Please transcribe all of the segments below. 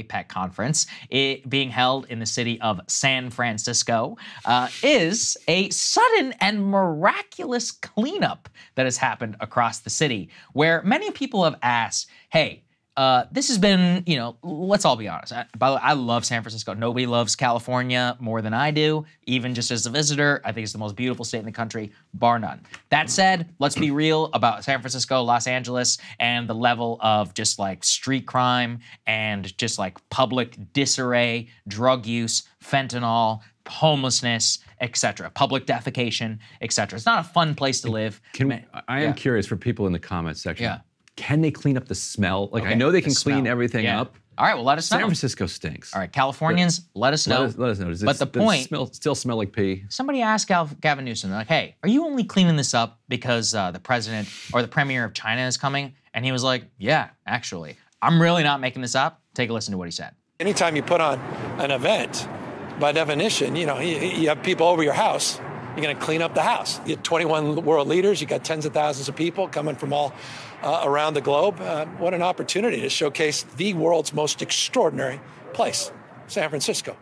APEC conference, it being held in the city of San Francisco, is a sudden and miraculous cleanup that has happened across the city, where many people have asked, hey, this has been, let's all be honest. By the way, I love San Francisco. Nobody loves California more than I do. Even just as a visitor, I think it's the most beautiful state in the country, bar none. That said, let's be real about San Francisco, Los Angeles, and the level of just like street crime and just like public disarray, drug use, fentanyl, homelessness, etc., public defecation, etc. It's not a fun place to live. I am curious for people in the comments section. Yeah. Can they clean up the smell? Like, I know they can clean everything up. All right, well, let us know. San Francisco stinks. All right, Californians, let us know. Let us know. But the point, still smell like pee. Somebody asked Gavin Newsom, they're like, hey, are you only cleaning this up because the president or the premier of China is coming? And he was like, yeah, actually, I'm really not making this up. Take a listen to what he said. Anytime you put on an event, by definition, you have people over your house. You're going to clean up the house. You have 21 world leaders. You got tens of thousands of people coming from all around the globe. What an opportunity to showcase the world's most extraordinary place, San Francisco.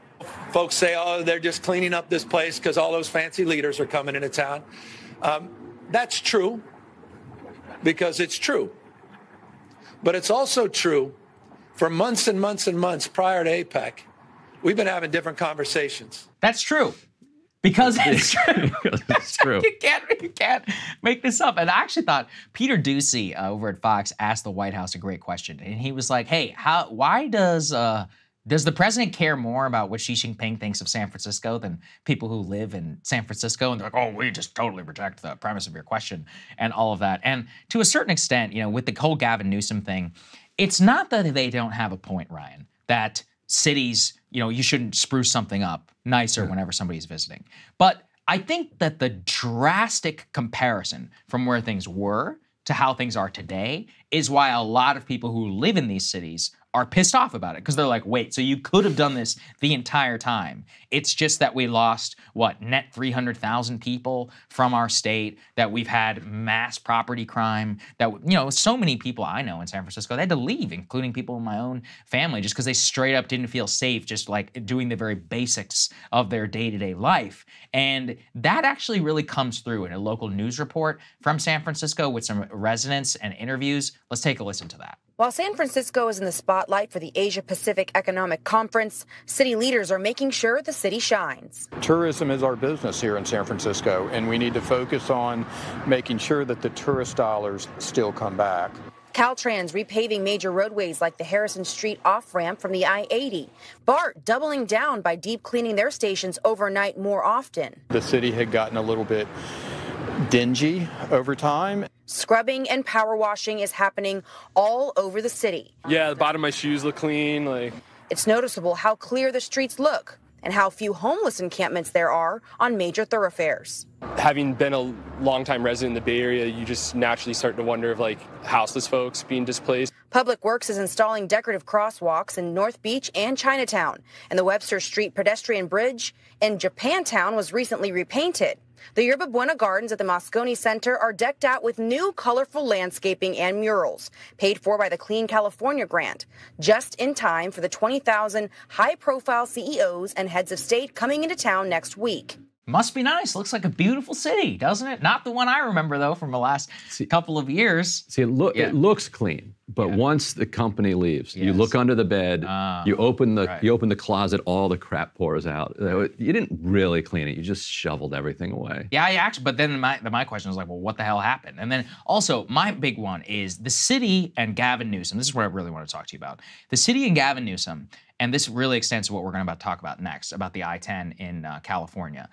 Folks say, oh, they're just cleaning up this place because all those fancy leaders are coming into town. That's true because it's true. But it's also true for months and months and months prior to APEC, we've been having different conversations. That's true. Because it's true. It's true. You can't make this up. And I actually thought Peter Doocy over at Fox asked the White House a great question. And he was like, hey, why does the president care more about what Xi Jinping thinks of San Francisco than people who live in San Francisco? And they're like, oh, we just totally reject the premise of your question and all of that. And to a certain extent, with the whole Gavin Newsom thing, it's not that they don't have a point, Ryan, that cities, you shouldn't spruce something up nicer whenever somebody's visiting. But I think that the drastic comparison from where things were to how things are today is why a lot of people who live in these cities are pissed off about it, because they're like, wait, so you could have done this the entire time. It's just that we lost, net 300,000 people from our state, that we've had mass property crime, that, so many people I know in San Francisco, they had to leave, including people in my own family, just because they straight up didn't feel safe, just like doing the very basics of their day-to-day life. And that actually really comes through in a local news report from San Francisco with some residents and interviews. Let's take a listen to that. While San Francisco is in the spotlight for the Asia-Pacific Economic Conference, city leaders are making sure the city shines. Tourism is our business here in San Francisco, and we need to focus on making sure that the tourist dollars still come back. Caltrans repaving major roadways like the Harrison Street off-ramp from the I-80. BART doubling down by deep cleaning their stations overnight more often. The city had gotten a little bit dingy over time. Scrubbing and power washing is happening all over the city. Yeah, the bottom of my shoes look clean. It's noticeable how clear the streets look and how few homeless encampments there are on major thoroughfares. Having been a longtime resident in the Bay Area, you just naturally start to wonder if houseless folks being displaced. Public Works is installing decorative crosswalks in North Beach and Chinatown, and the Webster Street pedestrian bridge in Japantown was recently repainted. The Yerba Buena Gardens at the Moscone Center are decked out with new colorful landscaping and murals, paid for by the Clean California Grant, just in time for the 20,000 high-profile CEOs and heads of state coming into town next week. Must be nice. Looks like a beautiful city, doesn't it? Not the one I remember, though, from the last couple of years. See, it looks clean, but once the company leaves, you look under the bed, you open the closet, all the crap pours out. You didn't really clean it. You just shoveled everything away. Yeah, actually, but then my question was well, what the hell happened? And then also, my big one is the city and Gavin Newsom. This is what I really want to talk to you about. The city and Gavin Newsom, and this really extends to what we're going to talk about next, about the I-10 in California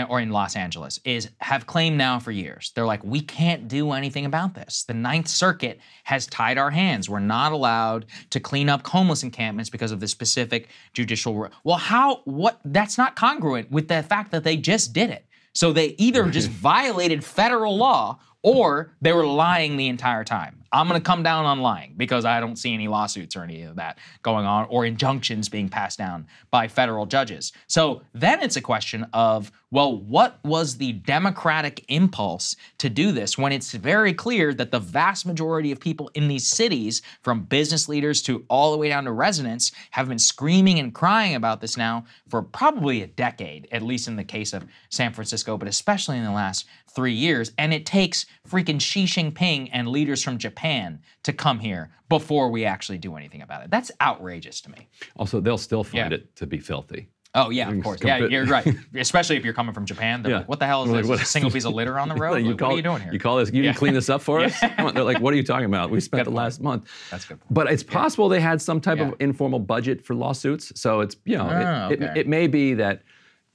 or in Los Angeles, have claimed now for years. They're like, we can't do anything about this. The Ninth Circuit has tied our hands. We're not allowed to clean up homeless encampments because of the specific judicial rule. Well, that's not congruent with the fact that they just did it. So they either just violated federal law or they were lying the entire time. I'm going to come down on lying because I don't see any lawsuits or any of that going on or injunctions being passed down by federal judges. So then it's a question of well, what was the democratic impulse to do this when it's very clear that the vast majority of people in these cities, from business leaders to all the way down to residents, have been screaming and crying about this now for probably a decade, at least in the case of San Francisco, but especially in the last 3 years. And it takes freaking Xi Jinping and leaders from Japan to come here before we actually do anything about it. That's outrageous to me. Also, they'll still find it to be filthy. Oh, yeah, of course. Yeah, you're right. Especially if you're coming from Japan. They're like, what the hell is this? A single piece of litter on the road? What are you doing here? You call this, you didn't clean this up for us? Come on. They're like, what are you talking about? We spent the last month. That's good. But it's possible they had some type of informal budget for lawsuits. So it's, it may be that,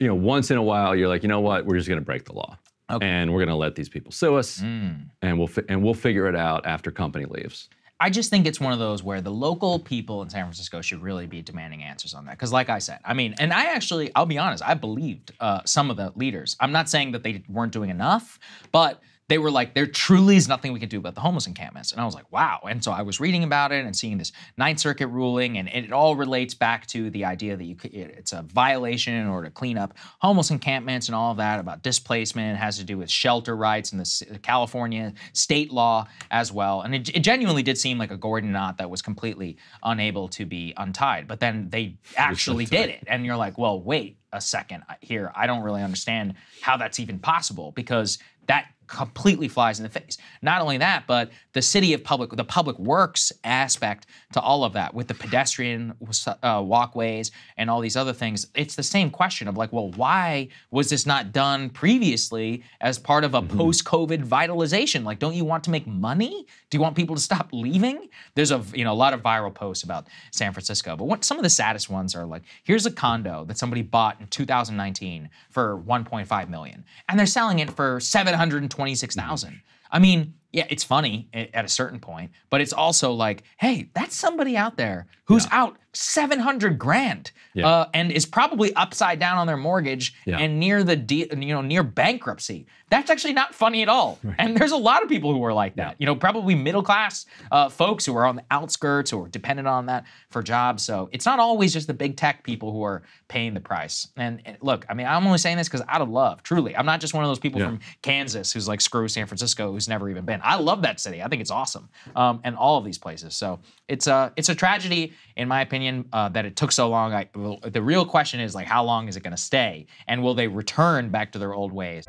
once in a while you're like, you know what, we're just going to break the law. Okay. And we're going to let these people sue us, and we'll figure it out after company leaves. I just think it's one of those where the local people in San Francisco should really be demanding answers on that. Because like I said, and I'll be honest, I believed some of the leaders. I'm not saying that they weren't doing enough, but they were like, there truly is nothing we can do about the homeless encampments. And I was like, wow. And so I was reading about it and seeing this Ninth Circuit ruling, and it all relates back to the idea that it's a violation in order to clean up homeless encampments and all of that, about displacement. It has to do with shelter rights and the California state law as well. And it genuinely did seem like a Gordian knot that was completely unable to be untied. But then they actually did it. And you're like, well, wait a second here. I don't really understand how that's even possible, because that completely flies in the face. Not only that, but the public works aspect to all of that, with the pedestrian walkways and all these other things. It's the same question of like, well, why was this not done previously as part of a post-COVID vitalization? Like, don't you want to make money? Do you want people to stop leaving? There's a lot of viral posts about San Francisco, but some of the saddest ones are like, here's a condo that somebody bought in 2019 for $1.5 million, and they're selling it for $726,000. I mean, yeah, it's funny at a certain point, but it's also like, hey, that's somebody out there who's out $700,000 and is probably upside down on their mortgage and near near bankruptcy. That's actually not funny at all. Right. And there's a lot of people who are like that. Probably middle class folks who are on the outskirts or dependent on that for jobs. So it's not always just the big tech people who are paying the price. And look, I mean, I'm only saying this because out of love, truly. I'm not just one of those people from Kansas who's like, screw San Francisco, who's never even been. I love that city. I think it's awesome. And all of these places. So it's a tragedy, in my opinion, that it took so long. The real question is, like, how long is it going to stay? And will they return back to their old ways?